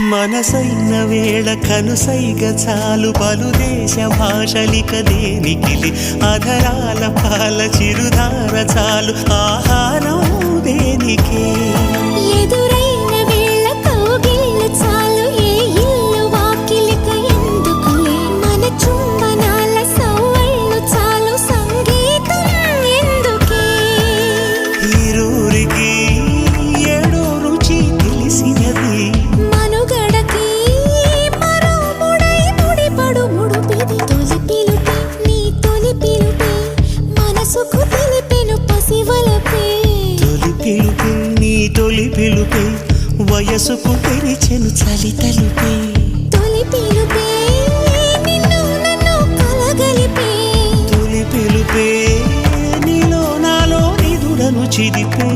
మనసైన వేళ కనుసైగ చాలు పలు దేశ భాషలిక దేనికిలి అధరాల పాల చిరుధార చాలు ఆహారం దేనికే ఎదురైన వేళ కౌగిళ్ళు చాలు ఏ ఇల్లు వాకిలిక ఎందుకులే మన చుంబనాల సవ్వళ్ళు చాలు సంగీతం ఎందుకే ఈరూరికి ఏడో రుచి తెలిసినది మనుగడకి మరో ముడై ముడిపడు ముడుపిది తొలి పిలుపే నీ తొలి పిలుపే మనసుకు తెలిపెను పసివలపే తొలి పిలుపే నీ తొలి పిలుపే వయసుకు తెరిచెను చలి తలుపే తొలి పిలుపే నిన్ను నన్ను కలగలిపే తొలి పిలుపే నీలో నాలో నిదుడను చిదిపే